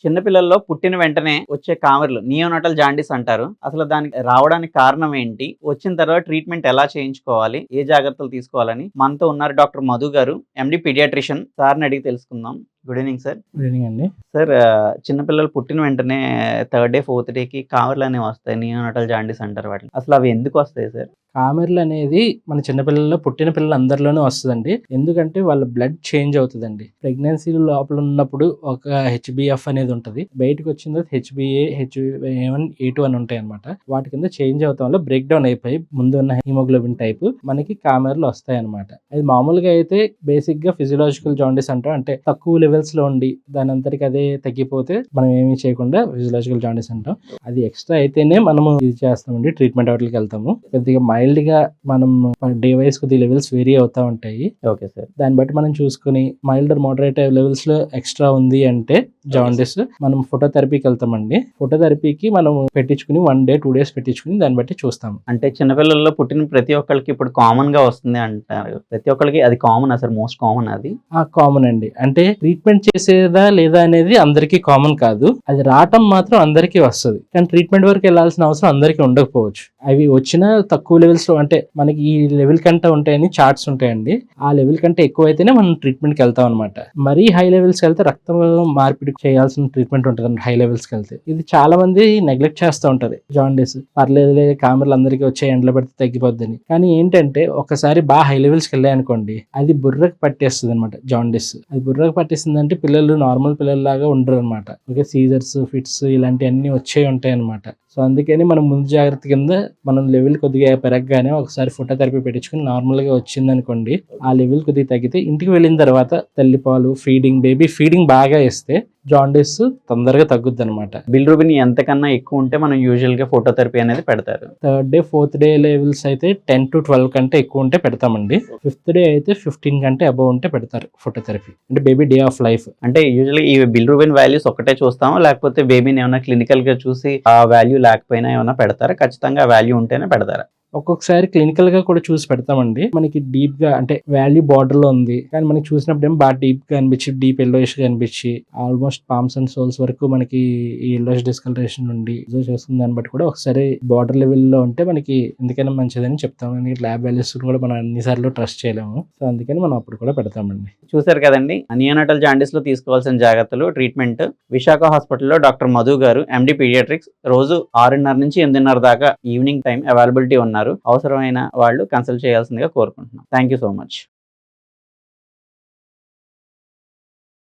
చిన్నపిల్లల్లో పుట్టిన వెంటనే వచ్చే కామెర్లు నియోనాటల్ జాండీస్ అంటారు. అసలు దానికి రావడానికి కారణం ఏంటి? వచ్చిన తర్వాత ట్రీట్మెంట్ ఎలా చేయించుకోవాలి? ఏ జాగ్రత్తలు తీసుకోవాలని మనతో ఉన్నారు డాక్టర్ మధు గారు, ఎండి పీడియాట్రిషియన్. సార్ని అడిగి తెలుసుకుందాం. Good evening sir. Good evening అండి. సార్, చిన్నపిల్లలు పుట్టిన వెంటనే థర్డ్ డే, ఫోర్త్ డేకి కామెర్లు అనేవి వస్తాయి. నియోనాటల్ జాండీస్ అంటారు వాటిని. అసలు అవి ఎందుకు వస్తాయి సార్? కామెర్లు అనేది మన చిన్నపిల్లల్లో పుట్టిన పిల్లలు అందరిలోనూ వస్తుందండి. ఎందుకంటే వాళ్ళ బ్లడ్ చేంజ్ అవుతుందండి. ప్రెగ్నెన్సీ లోపల ఉన్నప్పుడు ఒక హెచ్బిఎఫ్ అనేది ఉంటుంది. బయటకు వచ్చిన తర్వాత హెచ్బిఏ, హెచ్ఏ1, ఏ2 అని ఉంటాయి అనమాట. వాటి కింద చేంజ్ అవటం వల్ల బ్రేక్ డౌన్ అయిపోయి ముందు ఉన్న హిమోగ్లోబిన్ టైప్ మనకి కామెర్లు వస్తాయి అనమాట. అది మామూలుగా అయితే బేసిక్ గా ఫిజియలాజికల్ జాండీస్ అంటాం. అంటే తక్కువ లెవెల్స్ లో ఉండి దాని అంతటికి అదే తగ్గిపోతే మనం ఏమీ చేయకుండా ఫిజియలాజికల్ జాండీస్ అంటాం. అది ఎక్స్ట్రా అయితేనే మనము ఇది చేస్తామండి, ట్రీట్మెంట్ వాటికి వెళ్తాము. కొద్దిగా మైల్డ్ గా మనం డే వైస్ కొద్దిగా లెవెల్స్ వేరీ అవుతా ఉంటాయి. Okay sir. దాన్ని బట్టి మనం చూసుకుని మైల్డ్ మోడరేట్ లెవెల్స్ లో ఎక్స్ట్రా ఉంది అంటే జాండీస్ మనం ఫోటోథెరపీకి వెళ్తామండి. ఫోటోథెరపీకి మనం పెట్టించుకుని 1 day 2 days పెట్టించుకుని దాన్ని బట్టి చూస్తాం. అంటే చిన్నపిల్లల్లో పుట్టిన ప్రతి ఒక్కరికి ఇప్పుడు కామన్ గా వస్తుంది అంటారు. ప్రతి ఒక్కరికి అది కామన్ సార్? మోస్ట్ కామన్ అది కామన్ అండి. అంటే ట్రీట్మెంట్ చేసేదా లేదా అనేది అందరికీ కామన్ కాదు. అది రావటం మాత్రం అందరికీ వస్తుంది. కానీ ట్రీట్మెంట్ వరకు వెళ్ళాల్సిన అవసరం అందరికీ ఉండకపోవచ్చు. అవి వచ్చిన తక్కువ లెవెల్స్ లో అంటే మనకి ఈ లెవెల్ కంటే ఉంటాయని చార్ట్స్ ఉంటాయండి. ఆ లెవెల్ కంటే ఎక్కువ అయితేనే మనం ట్రీట్మెంట్ కి వెళ్తాం అనమాట. మరీ హై లెవెల్స్ కి వెళ్తే రక్తం మార్పిడి చేయాల్సిన ట్రీట్మెంట్ ఉంటుంది హై లెవెల్స్ కి వెళ్తే. ఇది చాలా మంది నెగ్లెక్ట్ చేస్తూ ఉంటారు. జాండీస్ పర్లేదులే, కామెర్లు అందరికీ వచ్చే ఎండలో పెడితే తగ్గిపోద్దని. కానీ ఏంటంటే ఒకసారి బాగా హై లెవెల్స్ కి వెళ్ళాయి అనుకోండి, అది బుర్రకు పట్టేస్తుంది అనమాట. జాండీస్ అది బుర్రకు పట్టేస్తుంది అంటే పిల్లలు నార్మల్ పిల్లల్లాగా ఉండరు అనమాట. ఓకే, సీజర్స్, ఫిట్స్ ఇలాంటివన్నీ వచ్చే ఉంటాయి అనమాట. సో అందుకని మనం ముందు జాగ్రత్త కింద మనం లెవెల్ కొద్దిగా పెరగగానే ఒకసారి ఫోటోథెరపీ పెట్టించుకుని నార్మల్గా వచ్చింది అనుకోండి, ఆ లెవెల్ కొద్దిగా తగ్గితే ఇంటికి వెళ్ళిన తర్వాత తల్లిపాలు, బేబీ ఫీడింగ్ బాగా ఇస్తే జాండీస్ తొందరగా తగ్గుద్ది అనమాట. బిలిరూబిన్ ఎంతకన్నా ఎక్కువ ఉంటే మనం యూజువల్ గా ఫోటోథెరపీ అనేది పెడతారు. Third day, fourth day levels అయితే 10 to 12 కంటే ఎక్కువ ఉంటే పెడతామండి. ఫిఫ్త్ డే అయితే 15 కంటే అబౌవ్ ఉంటే పెడతారు ఫోటోథెరపీ. అంటే బేబీ డే ఆఫ్ లైఫ్. అంటే యూజువల్లీ ఈ బిలిరూబిన్ వాల్యూస్ ఒకటే చూస్తామా, లేకపోతే బేబీని ఏమైనా క్లినికల్ గా చూసి ఆ వాల్యూ లేకపోయినా ఏమైనా పెడతారా? ఖచ్చితంగా వాల్యూ ఉంటేనే పెడతారా? ఒక్కొక్కసారి క్లినికల్ గా కూడా చూసి పెడతామండి. మనకి డీప్ గా అంటే వాల్యూ బార్డర్ లో ఉంది కానీ మనకి చూసినప్పుడు ఏమో బాగా డీప్ గా అనిపించి, డీప్ ఎల్లోయిష్ గా అనిపించి ఆల్మోస్ట్ పామ్స్ అండ్ సోల్స్ వరకు మనకి ఈ ఎల్లోయిష్ డిస్కలరేషన్ నుండి చేస్తుంది. దాన్ని బట్టి కూడా ఒకసారి బార్డర్ లెవెల్ లో ఉంటే మనకి ఎందుకైనా మంచిదని చెప్తాము. ల్యాబ్ వాల్యూస్ కూడా మనం అన్నిసార్లు ట్రస్ట్ చేయలేము. సో అందుకని మనం అప్పుడు కూడా పెడతామండి. చూసారు కదండి, నియోనాటల్ జాండీస్ లో తీసుకోవాల్సిన జాగ్రత్తలు, ట్రీట్మెంట్. విశాఖ హాస్పిటల్లో డాక్టర్ మధు గారు, ఎండి పీడియాట్రిక్స్, రోజు 6:30 నుంచి 8:30 దాకా ఈవినింగ్ టైం అవైలబిలిటీ ఉన్నారు. అవసరమైన వాళ్ళు కన్సల్ట్ చేయాల్సిందిగా కోరుకుంటున్నాం. Thank you so much.